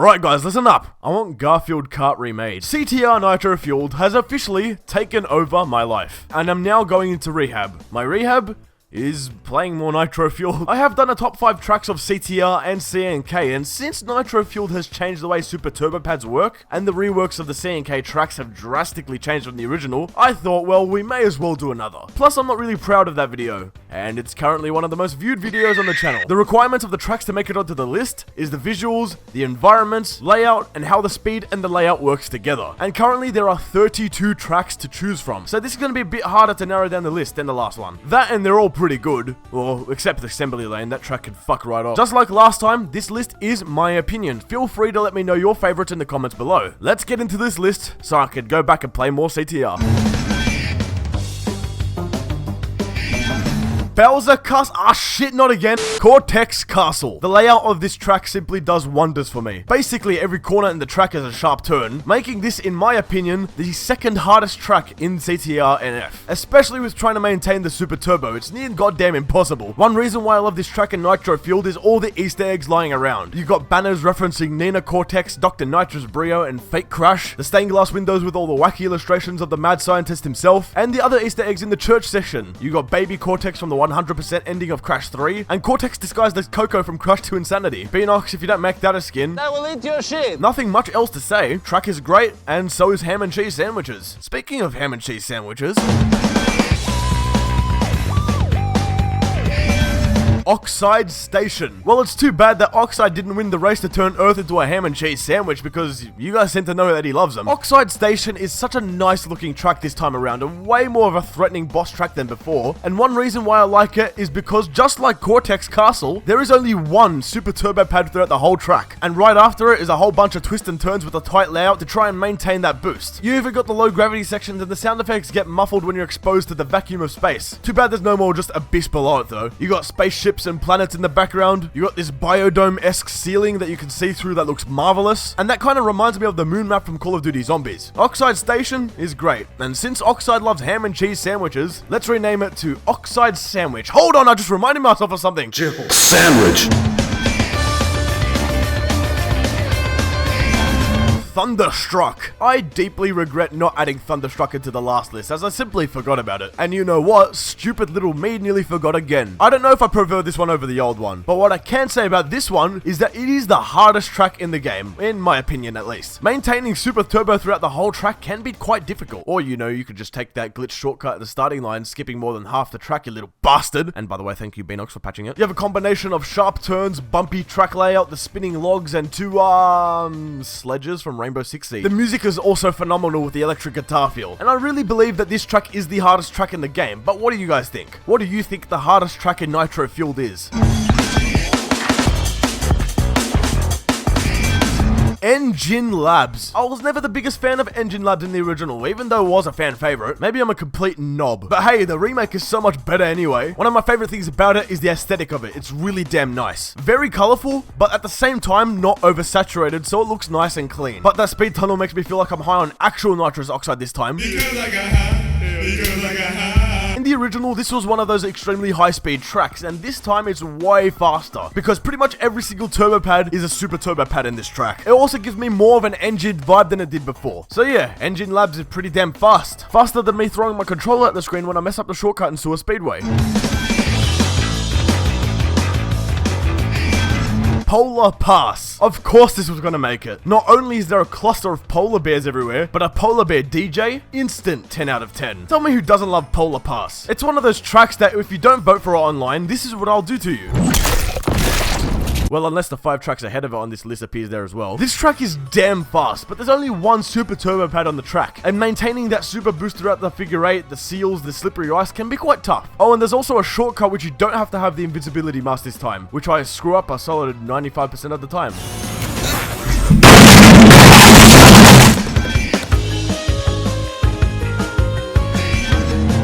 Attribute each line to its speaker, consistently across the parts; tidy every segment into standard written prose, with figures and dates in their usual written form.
Speaker 1: Alright guys, listen up. I want Garfield Kart remade. CTR Nitro-Fueled has officially taken over my life, and I'm now going into rehab. My rehab is playing more Nitro-Fueled. I have done a top 5 tracks of CTR and CNK, and since Nitro-Fueled has changed the way Super Turbo Pads work, and the reworks of the CNK tracks have drastically changed from the original, I thought, well, we may as well do another. Plus, I'm not really proud of that video, and it's currently one of the most viewed videos on the channel. The requirements of the tracks to make it onto the list is the visuals, the environments, layout, and how the speed and the layout works together. And currently, there are 32 tracks to choose from, so this is going to be a bit harder to narrow down the list than the last one. That, and they're all pretty good. Well, except the assembly lane, that track can fuck right off. Just like last time, this list is my opinion. Feel free to let me know your favorites in the comments below. Let's get into this list so I can go back and play more CTR. Bowser Castle. Ah shit, not again. Cortex Castle. The layout of this track simply does wonders for me. Basically, every corner in the track is a sharp turn, making this, in my opinion, the second hardest track in CTR NF. Especially with trying to maintain the Super Turbo, it's near goddamn impossible. One reason why I love this track in Nitro-Fueled is all the Easter eggs lying around. You got banners referencing Nina Cortex, Dr. Nitrous Brio, and Fake Crash, the stained glass windows with all the wacky illustrations of the mad scientist himself, and the other Easter eggs in the church section. You got Baby Cortex from the 100% ending of Crash 3, and Cortex disguised as Coco from Crash to Insanity. Beanox, if you don't make that a skin,
Speaker 2: I will eat your shit!
Speaker 1: Nothing much else to say. Track is great, and so is ham and cheese sandwiches. Speaking of ham and cheese sandwiches, Oxide Station. Well, it's too bad that Oxide didn't win the race to turn Earth into a ham and cheese sandwich, because you guys seem to know that he loves them. Oxide Station is such a nice looking track this time around, and way more of a threatening boss track than before. And one reason why I like it is because, just like Cortex Castle, there is only one Super Turbo Pad throughout the whole track. And right after it is a whole bunch of twists and turns with a tight layout to try and maintain that boost. You even got the low gravity sections, and the sound effects get muffled when you're exposed to the vacuum of space. Too bad there's no more just abyss below it though. You got spaceships and planets in the background. You got this biodome-esque ceiling that you can see through that looks marvelous, and that kind of reminds me of the moon map from Call of Duty Zombies. Oxide Station is great, and since Oxide loves ham and cheese sandwiches, let's rename it to Oxide Sandwich. Hold on, I just reminded myself of something.
Speaker 3: Sandwich.
Speaker 1: Thunderstruck. I deeply regret not adding Thunderstruck into the last list, as I simply forgot about it. And you know what? Stupid little me nearly forgot again. I don't know if I prefer this one over the old one, but what I can say about this one is that it is the hardest track in the game, in my opinion at least. Maintaining Super Turbo throughout the whole track can be quite difficult. Or, you know, you could just take that glitch shortcut at the starting line, skipping more than half the track, you little bastard. And by the way, thank you Beanox for patching it. You have a combination of sharp turns, bumpy track layout, the spinning logs, and two, sledges from Rainbow Six Siege. The music is also phenomenal with the electric guitar feel, and I really believe that this track is the hardest track in the game. But what do you guys think? What do you think the hardest track in Nitro-Fueled is? Engine Labs. I was never the biggest fan of Engine Labs in the original, even though it was a fan favorite. Maybe I'm a complete knob. But hey, the remake is so much better anyway. One of my favorite things about it is the aesthetic of it. It's really damn nice. Very colorful, but at the same time, not oversaturated, so it looks nice and clean. But that speed tunnel makes me feel like I'm high on actual nitrous oxide this time. In the original, this was one of those extremely high-speed tracks, and this time it's way faster, because pretty much every single turbo pad is a super turbo pad in this track. It also gives me more of an engine vibe than it did before. So yeah, Engine Labs is pretty damn fast. Faster than me throwing my controller at the screen when I mess up the shortcut in Sewer Speedway. Polar Pass. Of course this was gonna make it. Not only is there a cluster of polar bears everywhere, but a polar bear DJ? Instant 10 out of 10. Tell me who doesn't love Polar Pass. It's one of those tracks that if you don't vote for it online, this is what I'll do to you. Well, unless the 5 tracks ahead of it on this list appears there as well. This track is damn fast, but there's only one super turbo pad on the track, and maintaining that super boost throughout the figure 8, the seals, the slippery ice can be quite tough. Oh, and there's also a shortcut which you don't have to have the invisibility mask this time, which I screw up a solid 95% of the time.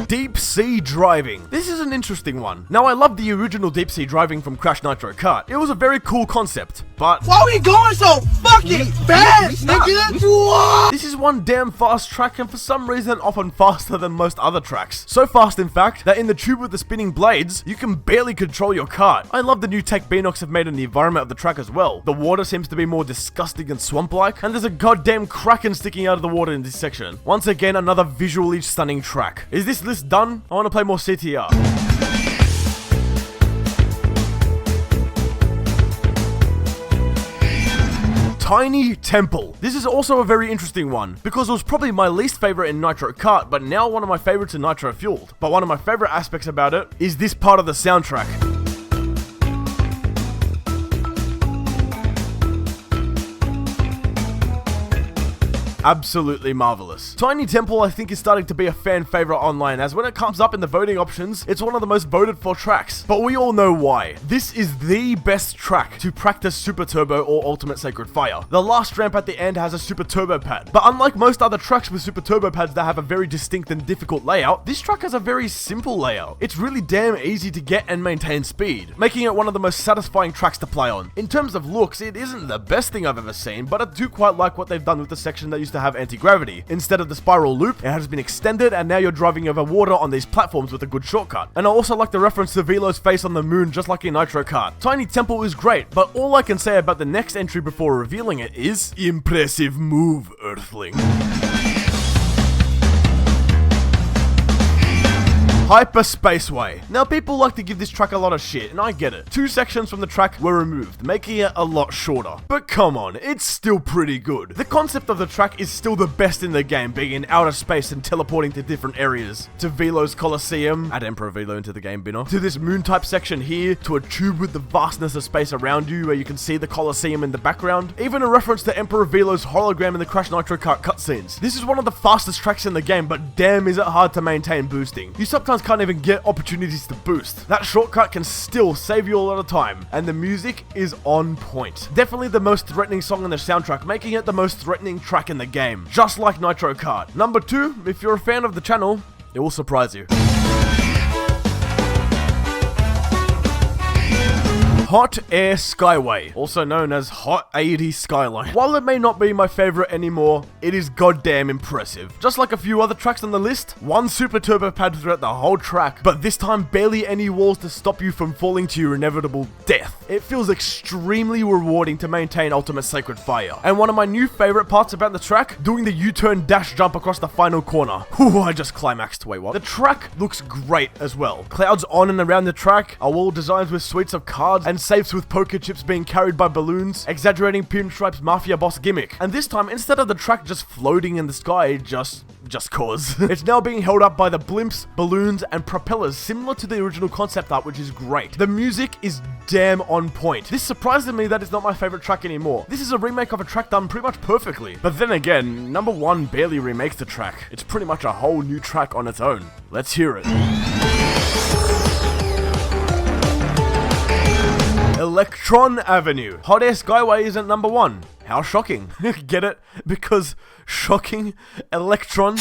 Speaker 1: Deep sea driving. This is an interesting one. Now, I love the original deep sea driving from Crash Nitro Kart. It was a very cool concept, but
Speaker 2: Why are we going so fucking it fast, nigga. What?
Speaker 1: This is one damn fast track, and for some reason often faster than most other tracks. So fast, in fact, that in the tube with the spinning blades, you can barely control your kart. I love the new tech Beanox have made on the environment of the track as well. The water seems to be more disgusting and swamp-like, and there's a goddamn kraken sticking out of the water in this section. Once again, another visually stunning track. Is this list done? I want to play more CTR. Tiny Temple. This is also a very interesting one, because it was probably my least favorite in Nitro Kart, but now one of my favorites in Nitro-Fueled. But one of my favorite aspects about it is this part of the soundtrack. Absolutely marvelous. Tiny Temple, I think, is starting to be a fan favorite online, as when it comes up in the voting options, it's one of the most voted for tracks. But we all know why. This is the best track to practice Super Turbo or Ultimate Sacred Fire. The last ramp at the end has a Super Turbo pad, but unlike most other tracks with Super Turbo pads that have a very distinct and difficult layout, this track has a very simple layout. It's really damn easy to get and maintain speed, making it one of the most satisfying tracks to play on. In terms of looks, it isn't the best thing I've ever seen, but I do quite like what they've done with the section that used to have anti-gravity. Instead of the spiral loop, it has been extended, and now you're driving over water on these platforms with a good shortcut. And I also like the reference to Velo's face on the moon, just like in Nitro Kart. Tiny Temple is great, but all I can say about the next entry before revealing it is impressive move, Earthling. Hyperspaceway. Now, people like to give this track a lot of shit, and I get it. 2 sections from the track were removed, making it a lot shorter. But come on, it's still pretty good. The concept of the track is still the best in the game, being in outer space and teleporting to different areas. To Velo's Coliseum, add Emperor Velo into the game, Binner. To this moon-type section here, to a tube with the vastness of space around you, where you can see the Coliseum in the background. Even a reference to Emperor Velo's hologram in the Crash Nitro Kart cutscenes. This is one of the fastest tracks in the game, but damn is it hard to maintain boosting. You sometimes can't even get opportunities to boost. That shortcut can still save you a lot of time, and the music is on point. Definitely the most threatening song on the soundtrack, making it the most threatening track in the game, just like Nitro Kart. Number 2, if you're a fan of the channel, it will surprise you. Hot Air Skyway, also known as Hot 80 Skyline. While it may not be my favorite anymore, it is goddamn impressive. Just like a few other tracks on the list, one Super Turbo pad throughout the whole track, but this time barely any walls to stop you from falling to your inevitable death. It feels extremely rewarding to maintain Ultimate Sacred Fire. And one of my new favorite parts about the track, doing the U-turn dash jump across the final corner. Whew, I just climaxed. Wait, what? The track looks great as well. Clouds on and around the track, a wall designed with suites of cards, and safes with poker chips being carried by balloons, exaggerating Pinstripe's mafia boss gimmick. And this time, instead of the track just floating in the sky, just cause. It's now being held up by the blimps, balloons, and propellers, similar to the original concept art, which is great. The music is damn on point. This surprises me that it's not my favorite track anymore. This is a remake of a track done pretty much perfectly. But then again, number 1 barely remakes the track. It's pretty much a whole new track on its own. Let's hear it. Electron Avenue. Hot Air Skyway isn't number 1. How shocking. Get it? Because shocking electron.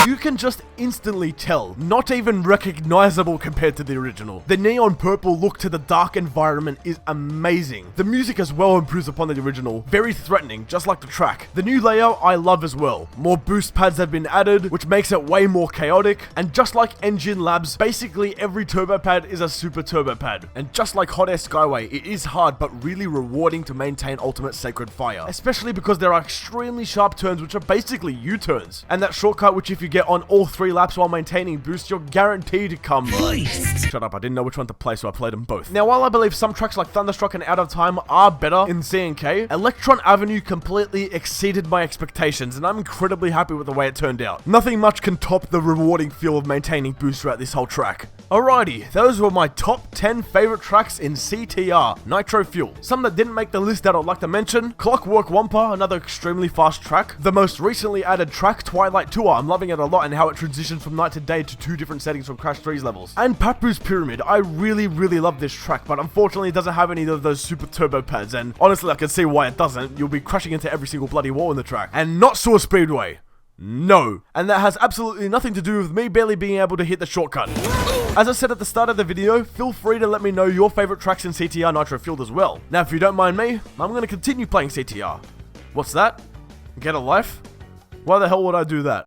Speaker 1: You can just instantly tell. Not even recognizable compared to the original. The neon purple look to the dark environment is amazing. The music as well improves upon the original. Very threatening, just like the track. The new layout I love as well. More boost pads have been added, which makes it way more chaotic. And just like Engine Labs, basically every turbo pad is a super turbo pad. And just like Hot Air Skyway, it is hard but really rewarding to maintain Ultimate Sacred Fire. Especially because there are extremely sharp turns which are basically U-turns. And that shortcut which if you get on all 3 laps while maintaining boost, you're guaranteed to come. Shut up, I didn't know which one to play, so I played them both. Now, while I believe some tracks like Thunderstruck and Out of Time are better in CNK, Electron Avenue completely exceeded my expectations, and I'm incredibly happy with the way it turned out. Nothing much can top the rewarding feel of maintaining boost throughout this whole track. Alrighty, those were my top 10 favorite tracks in CTR Nitro-Fueled. Some that didn't make the list that I'd like to mention: Clockwork Wampa, another extremely fast track. The most recently added track, Twilight Tour, I'm loving it a lot and how it transitions from night to day to 2 different settings from Crash 3's levels. And Papu's Pyramid, I really love this track, but unfortunately it doesn't have any of those super turbo pads, and honestly I can see why it doesn't. You'll be crashing into every single bloody wall in the track. And Not So Speedway. No. And that has absolutely nothing to do with me barely being able to hit the shortcut. As I said at the start of the video, feel free to let me know your favorite tracks in CTR Nitro-Fueled as well. Now, if you don't mind me, I'm going to continue playing CTR. What's that? Get a life? Why the hell would I do that?